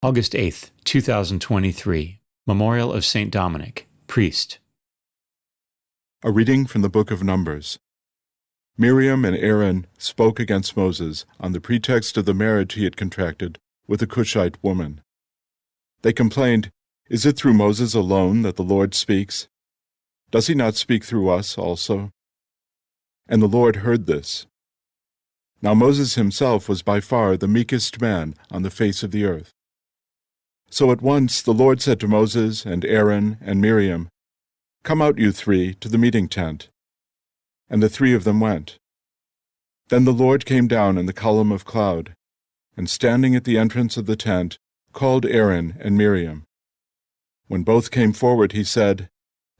August 8th, 2023, Memorial of St. Dominic, Priest. A reading from the book of Numbers. Miriam and Aaron spoke against Moses on the pretext of the marriage he had contracted with a Cushite woman. They complained, "Is it through Moses alone that the Lord speaks? Does he not speak through us also?" And the Lord heard this. Now Moses himself was by far the meekest man on the face of the earth. So at once the Lord said to Moses and Aaron and Miriam, "Come out, you three, to the meeting tent." And the three of them went. Then the Lord came down in the column of cloud, and standing at the entrance of the tent, called Aaron and Miriam. When both came forward, he said,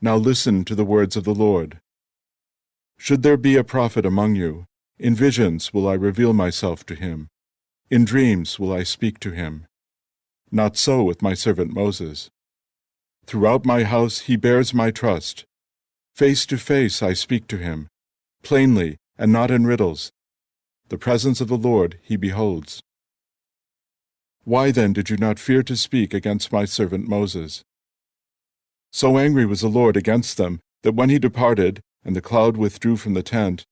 "Now listen to the words of the Lord. Should there be a prophet among you, in visions will I reveal myself to him. In dreams will I speak to him. Not so with my servant Moses. Throughout my house he bears my trust. Face to face I speak to him, plainly and not in riddles. The presence of the Lord he beholds. Why then did you not fear to speak against my servant Moses?" So angry was the Lord against them, that when he departed, and the cloud withdrew from the tent,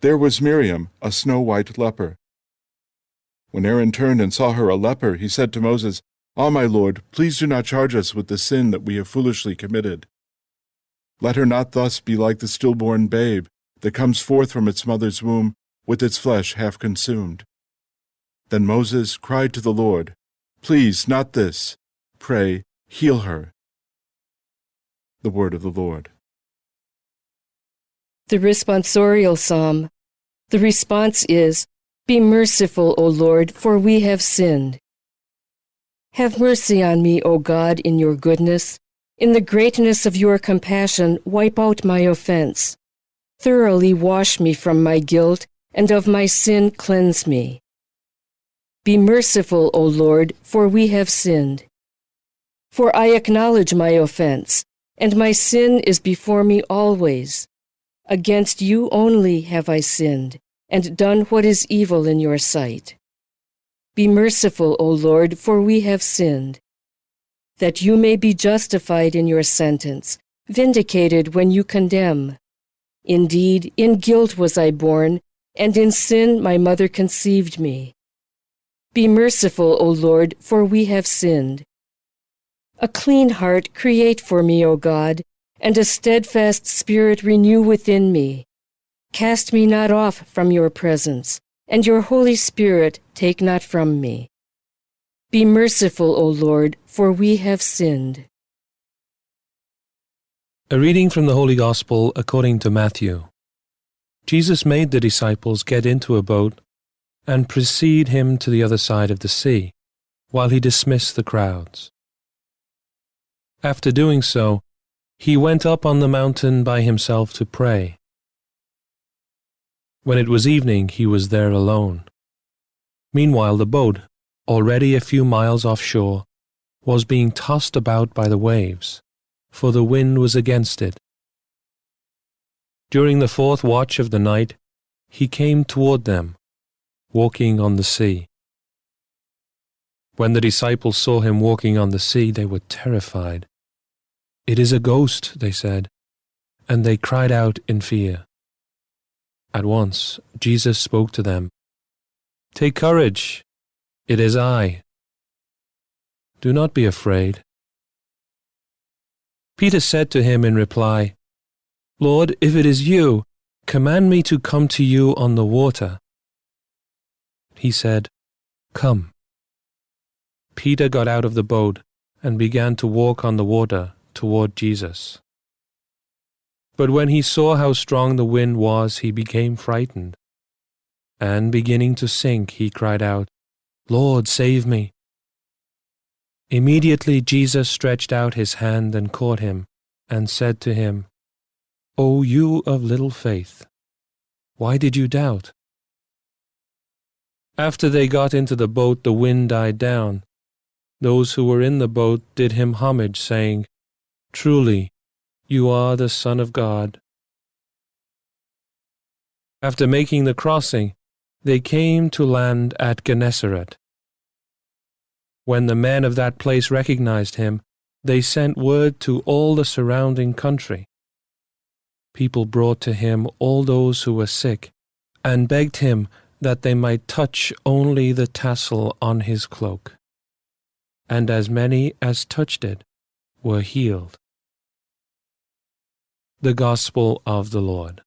there was Miriam, a snow-white leper. When Aaron turned and saw her a leper, he said to Moses, "Ah, my Lord, please do not charge us with the sin that we have foolishly committed. Let her not thus be like the stillborn babe that comes forth from its mother's womb with its flesh half consumed." Then Moses cried to the Lord, "Please, not this. Pray, heal her." The word of the Lord. The responsorial psalm. The response is, "Be merciful, O Lord, for we have sinned." Have mercy on me, O God, in your goodness. In the greatness of your compassion, wipe out my offense. Thoroughly wash me from my guilt, and of my sin cleanse me. Be merciful, O Lord, for we have sinned. For I acknowledge my offense, and my sin is before me always. Against you only have I sinned, and done what is evil in your sight. Be merciful, O Lord, for we have sinned. That you may be justified in your sentence, vindicated when you condemn. Indeed, in guilt was I born, and in sin my mother conceived me. Be merciful, O Lord, for we have sinned. A clean heart create for me, O God, and a steadfast spirit renew within me. Cast me not off from your presence, and your Holy Spirit take not from me. Be merciful, O Lord, for we have sinned. A reading from the Holy Gospel according to Matthew. Jesus made the disciples get into a boat and precede him to the other side of the sea, while he dismissed the crowds. After doing so, he went up on the mountain by himself to pray. When it was evening, he was there alone. Meanwhile, the boat, already a few miles offshore, was being tossed about by the waves, for the wind was against it. During the fourth watch of the night, he came toward them, walking on the sea. When the disciples saw him walking on the sea, they were terrified. "It is a ghost," they said, and they cried out in fear. At once Jesus spoke to them. "Take courage, it is I. Do not be afraid." Peter said to him in reply, "Lord, if it is you, command me to come to you on the water." He said, "Come." Peter got out of the boat and began to walk on the water toward Jesus. But when he saw how strong the wind was, he became frightened. And beginning to sink, he cried out, "Lord, save me." Immediately Jesus stretched out his hand and caught him, and said to him, "O you of little faith, why did you doubt?" After they got into the boat, the wind died down. Those who were in the boat did him homage, saying, "Truly, you are the Son of God." After making the crossing, they came to land at Gennesaret. When the men of that place recognized him, they sent word to all the surrounding country. People brought to him all those who were sick, and begged him that they might touch only the tassel on his cloak. And as many as touched it were healed. The Gospel of the Lord.